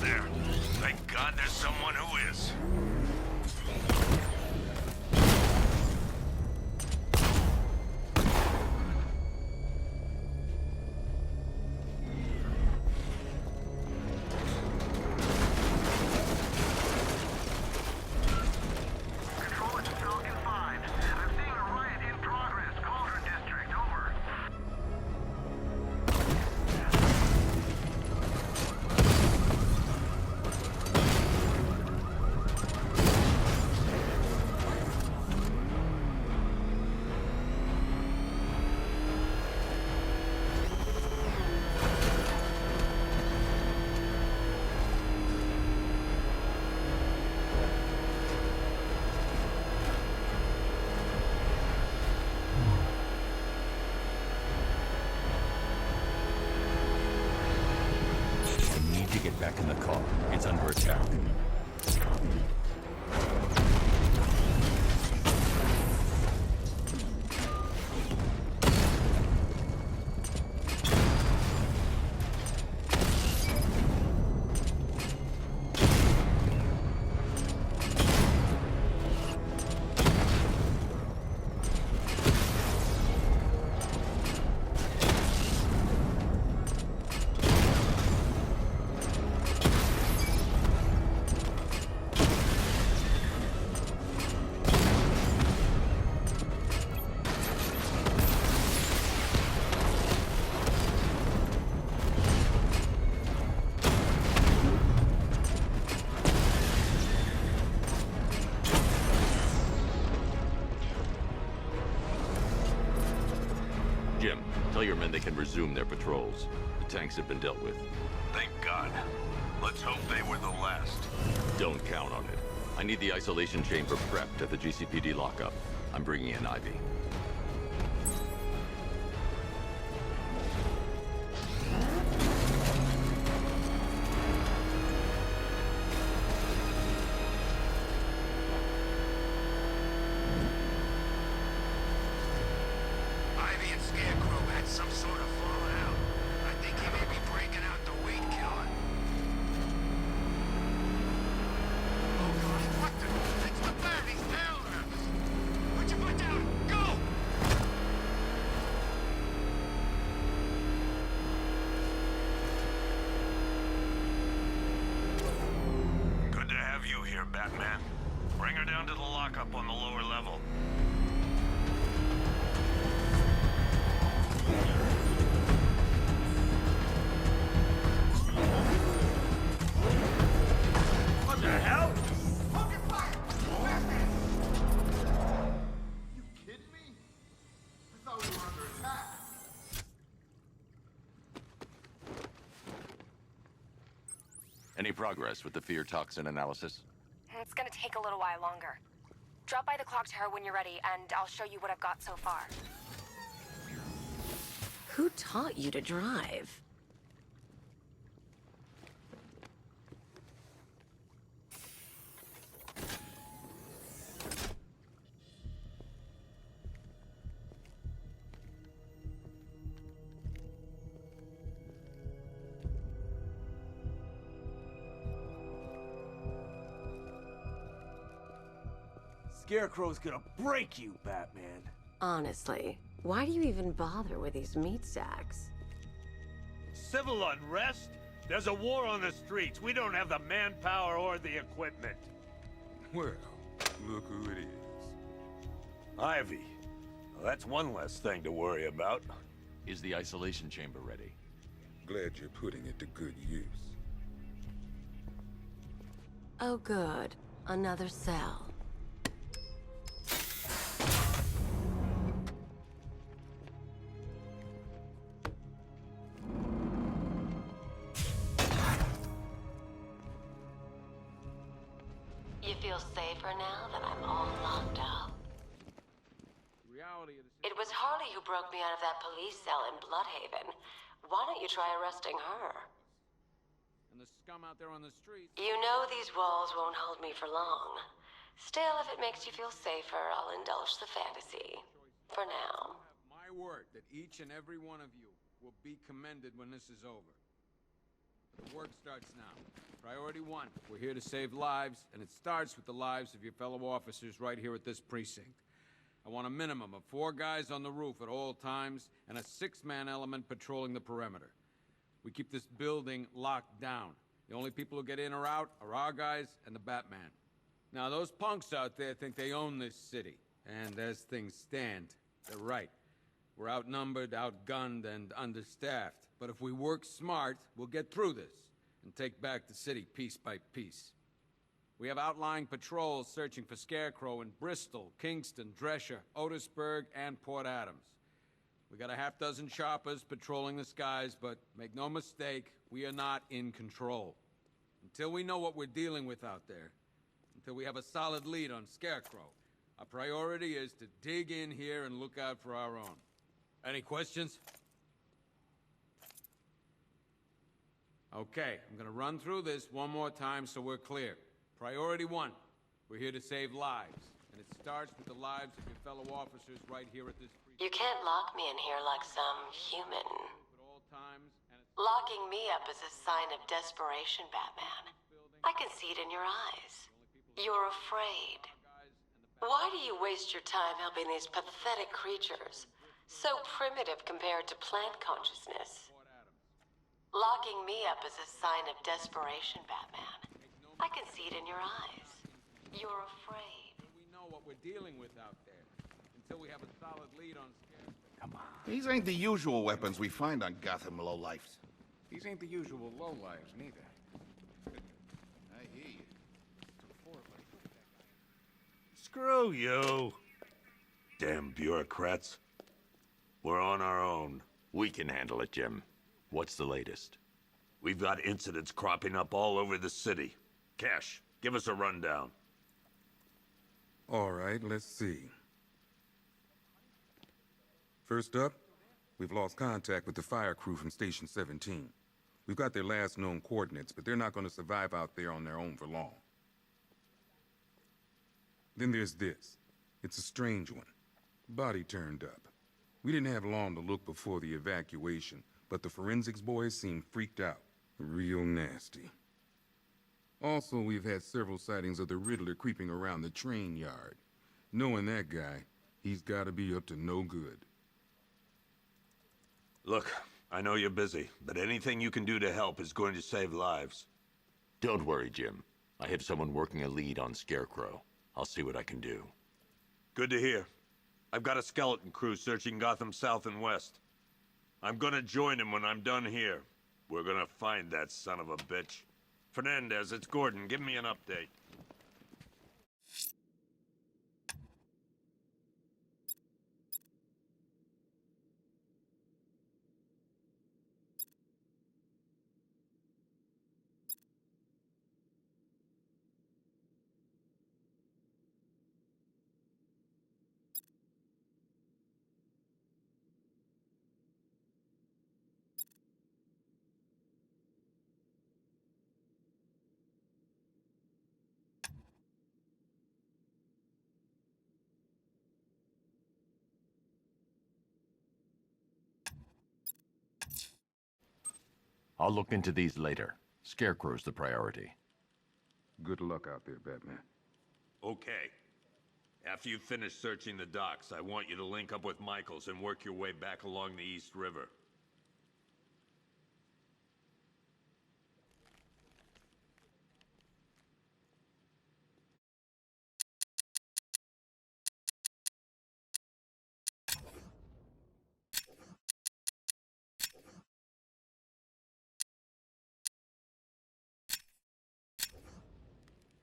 There. Thank God there's someone who is. Get back in the car. It's under attack. Jim, tell your men they can resume their patrols. The tanks have been dealt with. Thank God. Let's hope they were the last. Don't count on it. I need the isolation chamber prepped at the GCPD lockup. I'm bringing in Ivy. Ivy and Scarecrow had some sort of falling out. I think he may be breaking out the weed killer. Oh God, what the? It's the bat! He's tailing us! Put your foot down! Go! Good to have you here, Batman. Bring her down to the lockup on the lower level. What the hell? Fucking fire! Batman! You kidding me? I thought we were under attack. Any progress with the fear toxin analysis? It's gonna take a little while longer. Drop by the clock tower when you're ready, and I'll show you what I've got so far. Who taught you to drive? Scarecrow's gonna break you, Batman. Honestly, why do you even bother with these meat sacks? Civil unrest? There's a war on the streets. We don't have the manpower or the equipment. Well, look who it is. Ivy. Well, that's one less thing to worry about. Is the isolation chamber ready? Glad you're putting it to good use. Oh good, another cell. You feel safer now that I'm all locked up? It was Harley who broke me out of that police cell in Bloodhaven. Why don't you try arresting her? And the scum out there on the streets. You know these walls won't hold me for long. Still, if it makes you feel safer, I'll indulge the fantasy. For now. My word that each and every one of you will be commended when this is over. The work starts now. Priority one. We're here to save lives, and it starts with the lives of your fellow officers right here at this precinct. I want a minimum of 4 guys on the roof at all times, and a 6-man element patrolling the perimeter. We keep this building locked down. The only people who get in or out are our guys and the Batman. Now, those punks out there think they own this city, and as things stand, they're right. We're outnumbered, outgunned, and understaffed. But if we work smart, we'll get through this and take back the city piece by piece. We have outlying patrols searching for Scarecrow in Bristol, Kingston, Drescher, Otisburg, and Port Adams. We got a half-dozen choppers patrolling the skies, but make no mistake, we are not in control. Until we know what we're dealing with out there, until we have a solid lead on Scarecrow, our priority is to dig in here and look out for our own. Any questions? Okay, I'm gonna run through this one more time so we're clear. Priority one, we're here to save lives, and it starts with the lives of your fellow officers right here at this precinct. You can't lock me in here like some human. At all times, and it's Locking me up is a sign of desperation, Batman. I can see it in your eyes. You're afraid. Why do you waste your time helping these pathetic creatures? So primitive compared to plant consciousness. Locking me up is a sign of desperation, Batman. I can see it in your eyes. You're afraid. we know what we're dealing with out there. Until we have a solid lead on Scarecrow. These ain't the usual weapons we find on Gotham lowlifes. These ain't the usual lowlives, neither. I hear you. Screw you. Damn bureaucrats. We're on our own. We can handle it, Jim. What's the latest? We've got incidents cropping up all over the city. Cash, give us a rundown. All right, let's see. First up, we've lost contact with the fire crew from Station 17. We've got their last known coordinates, but they're not going to survive out there on their own for long. Then there's this. It's a strange one. Body turned up. We didn't have long to look before the evacuation, but the forensics boys seemed freaked out. Real nasty. Also, we've had several sightings of the Riddler creeping around the train yard. Knowing that guy, he's gotta be up to no good. Look, I know you're busy, but anything you can do to help is going to save lives. Don't worry, Jim. I have someone working a lead on Scarecrow. I'll see what I can do. Good to hear. I've got a skeleton crew searching Gotham South and West. I'm gonna join him when I'm done here. We're gonna find that son of a bitch. Fernandez, it's Gordon. Give me an update. I'll look into these later. Scarecrow's the priority. Good luck out there, Batman. Okay. After you finish searching the docks, I want you to link up with Michaels and work your way back along the East River.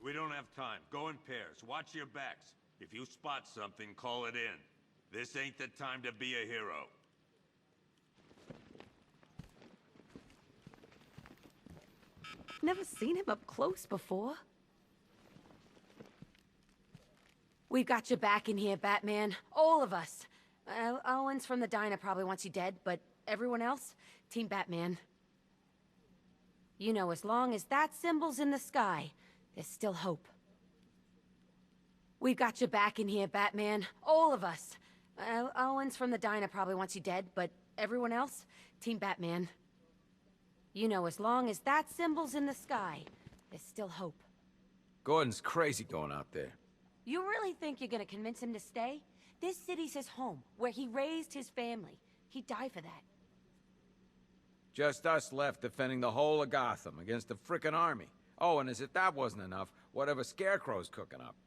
We don't have time. Go in pairs. Watch your backs. If you spot something, call it in. This ain't the time to be a hero. Never seen him up close before. We've got your back in here, Batman. All of us. Owens from the diner probably wants you dead, but everyone else, Team Batman. You know, as long as that symbol's in the sky, there's still hope. We've got your back in here, Batman. All of us. Owens from the diner probably wants you dead, but everyone else, Team Batman. You know, as long as that symbol's in the sky, There's still hope. Gordon's crazy going out there. You really think you're gonna convince him to stay? This city's his home, where he raised his family. He'd die for that. Just us left defending the whole of Gotham against the frickin' army. Oh, and as if that wasn't enough, whatever Scarecrow's cooking up.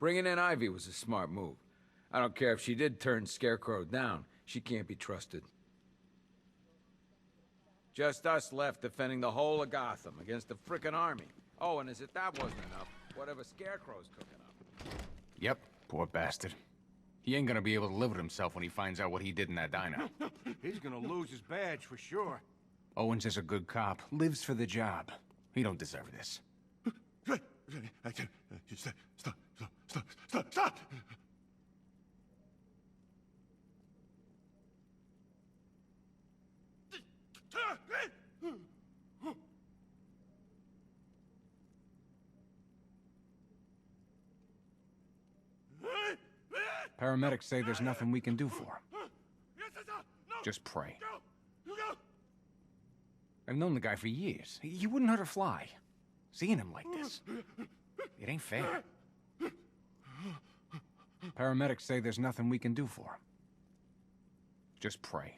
Bringing in Ivy was a smart move. I don't care if she did turn Scarecrow down. She can't be trusted. Just us left defending the whole of Gotham against the frickin' army. Oh, and as if that wasn't enough, whatever Scarecrow's cooking up. Yep, poor bastard. He ain't gonna be able to live with himself when he finds out what he did in that diner. He's gonna lose his badge for sure. Owens is a good cop, lives for the job. He don't deserve this. Stop! Paramedics say there's nothing we can do for him. Just pray. I've known the guy for years. He wouldn't hurt a fly. Seeing him like this, it ain't fair. Paramedics say there's nothing we can do for him. Just pray.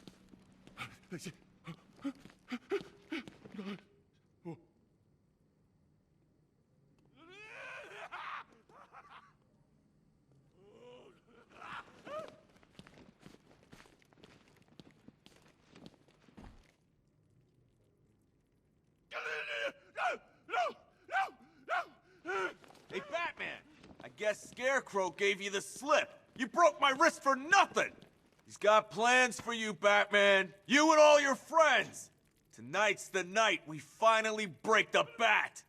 Hey, Batman! I guess Scarecrow gave you the slip. You broke my wrist for nothing! He's got plans for you, Batman. You and all your friends. Tonight's the night we finally break the bat.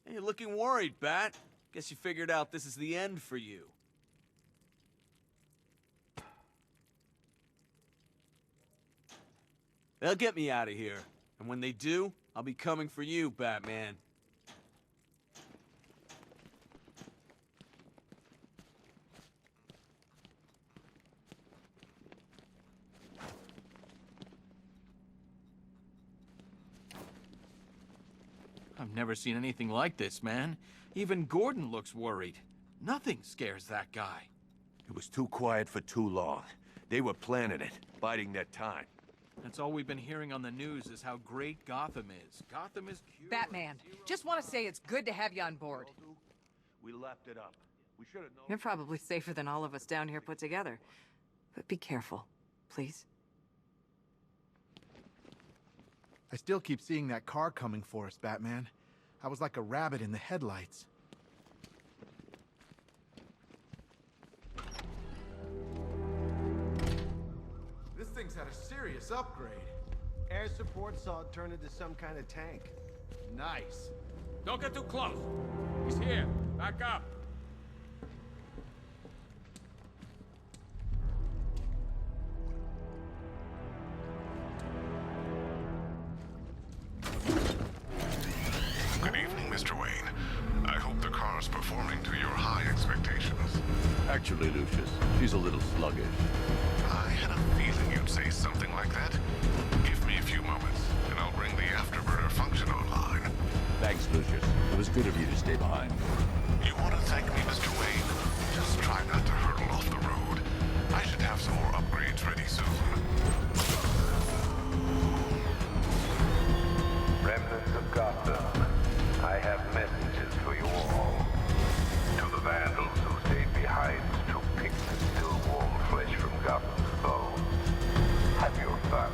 Hey, you're looking worried, Bat. Guess you figured out this is the end for you. They'll get me out of here. And when they do, I'll be coming for you, Batman. I've never seen anything like this, man. Even Gordon looks worried. Nothing scares that guy. It was too quiet for too long. They were planning it, biding their time. That's all we've been hearing on the news is how great Gotham is. Gotham is cute. Batman, just want to say it's good to have you on board. We lapped it up. We should have known. You're probably safer than all of us down here put together. But be careful, please. I still keep seeing that car coming for us, Batman. I was like a rabbit in the headlights. This thing's had a serious upgrade. Air support saw it turn into some kind of tank. Nice. Don't get too close. He's here. Back up. Good evening, Mr. Wayne. I hope the car's performing to your high expectations. Actually, Lucius, she's a little sluggish. I had a feeling you'd say something like that. Give me a few moments, and I'll bring the afterburner function online. Thanks, Lucius. It was good of you to stay behind. You want to thank me, Mr. Wayne? Just try not to hurtle off the road. I should have some more upgrades ready soon. Remnants of Gotham, I have messages for you all. To the vandals who stayed behind to pick the still warm flesh from Gotham's bones, have your fun.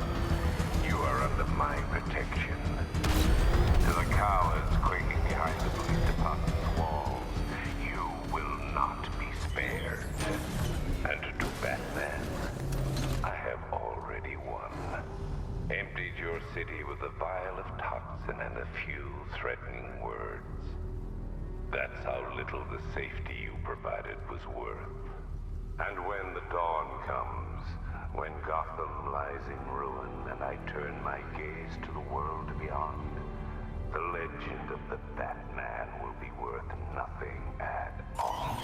You are under my protection. To the cowards quaking behind the police department's walls, you will not be spared. And to Batman, I have already won. Emptied your city with a vial of toxin and a few threatening words. That's how little the safety you provided was worth. And when the dawn comes, when Gotham lies in ruin and I turn my gaze to the world beyond, the legend of the Batman will be worth nothing at all.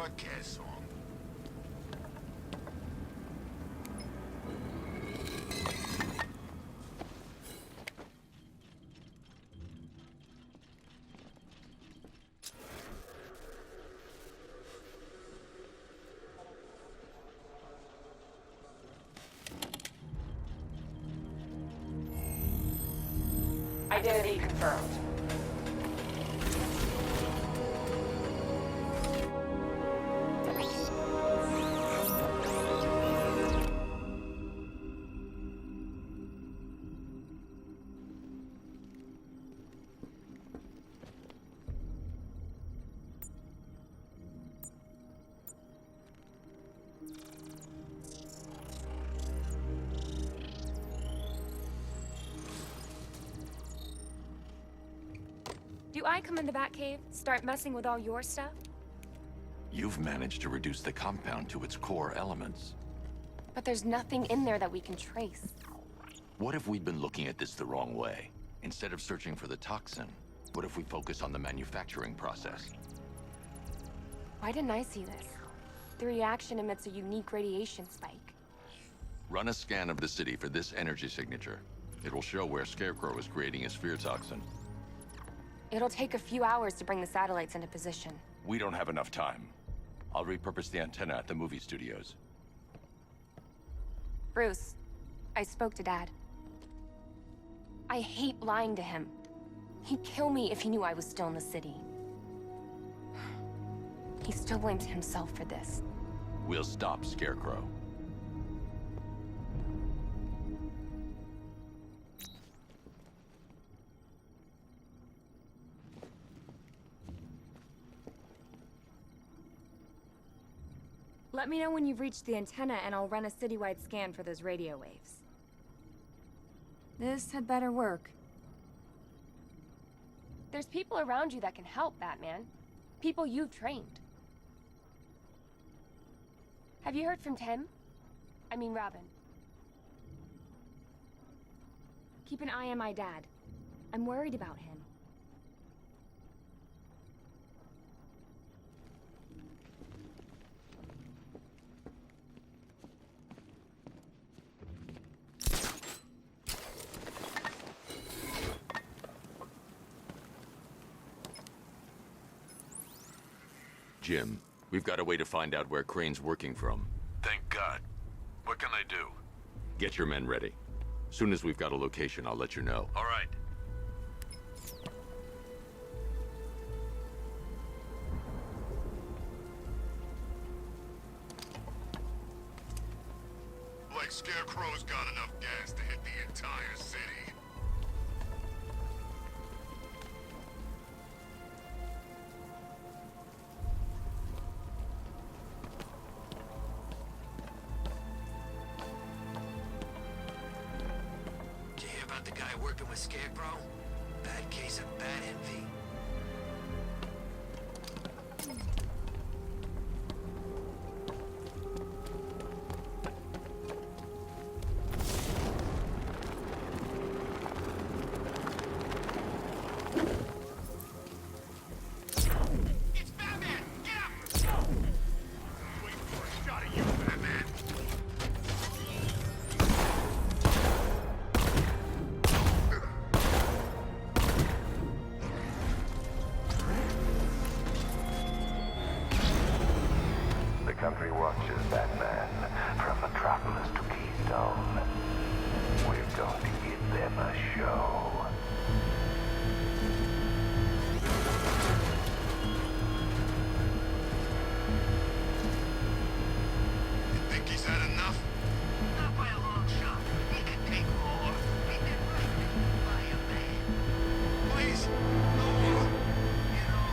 broadcast song. Identity confirmed. Do I come in the Batcave, start messing with all your stuff? You've managed to reduce the compound to its core elements. But there's nothing in there that we can trace. What if we'd been looking at this the wrong way? Instead of searching for the toxin, what if we focus on the manufacturing process? Why didn't I see this? The reaction emits a unique radiation spike. Run a scan of the city for this energy signature. It will show where Scarecrow is creating his fear toxin. It'll take a few hours to bring the satellites into position. We don't have enough time. I'll repurpose the antenna at the movie studios. Bruce, I spoke to Dad. I hate lying to him. He'd kill me if he knew I was still in the city. He still blames himself for this. We'll stop Scarecrow. Let me know when you've reached the antenna and I'll run a citywide scan for those radio waves. This had better work. There's people around you that can help, Batman. People you've trained. Have you heard from Tim? I mean Robin. Keep an eye on my dad. I'm worried about him. Jim, we've got a way to find out where Crane's working from. Thank God. What can I do? Get your men ready. Soon as we've got a location, I'll let you know. All right. Like Scarecrow's got enough gas to hit the entire city. Did you hear about the guy working with Scarecrow? Bad case of bad envy. It's Batman! Get up! Wait for a shot of you, Batman! The country watches Batman from Metropolis to Keystone. We're going to give them a show. Think he's had enough? Not by a long shot. He can take more. Ain't that right? By a man. Please, no more. You know,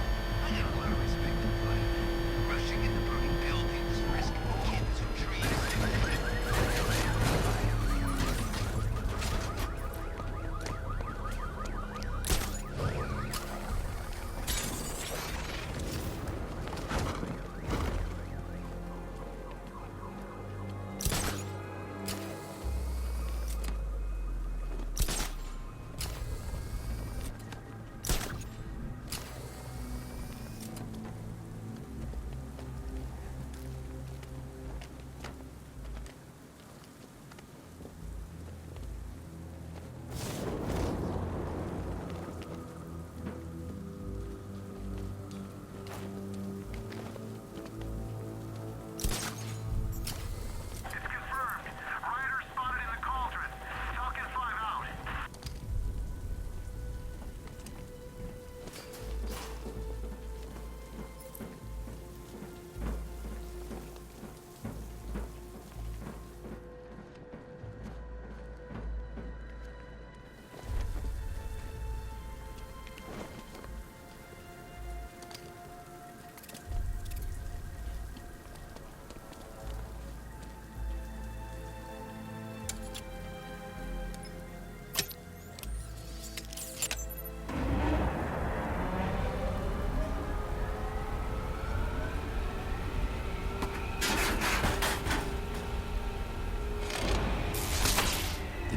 I got a lot of respect for firemen. Rushing into burning buildings, rescuing kids from trees.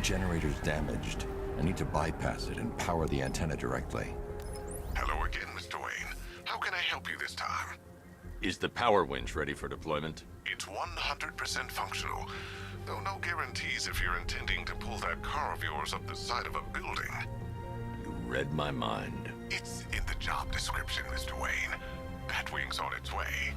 generator's damaged. I need to bypass it and power the antenna directly. Hello again, Mr. Wayne. How can I help you this time? Is the power winch ready for deployment? It's 100% functional, though no guarantees if you're intending to pull that car of yours up the side of a building. You read my mind. It's in the job description, Mr. Wayne. Batwing's on its way.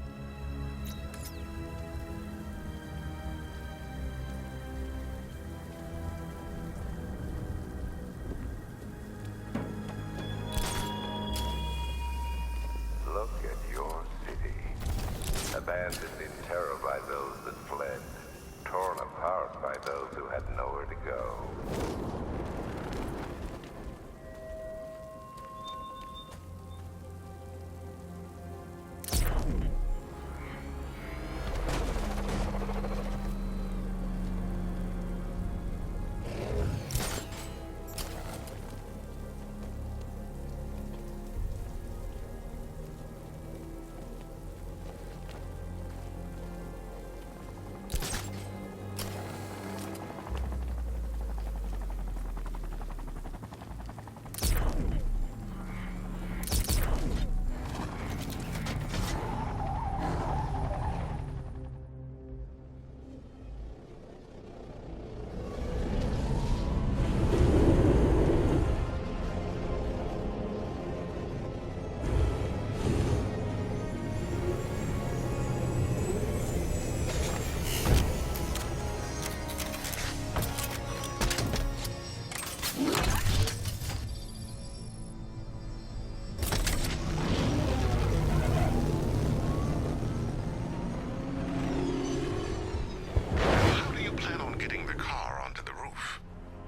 Look at your city. Abandoned in terror by those that fled. Torn apart by those who had nowhere to go.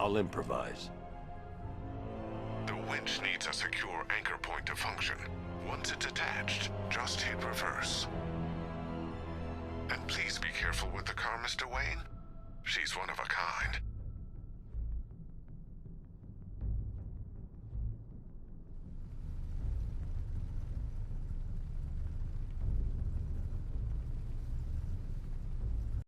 I'll improvise. The winch needs a secure anchor point to function. Once it's attached, just hit reverse. And please be careful with the car, Mr. Wayne. She's one of a kind.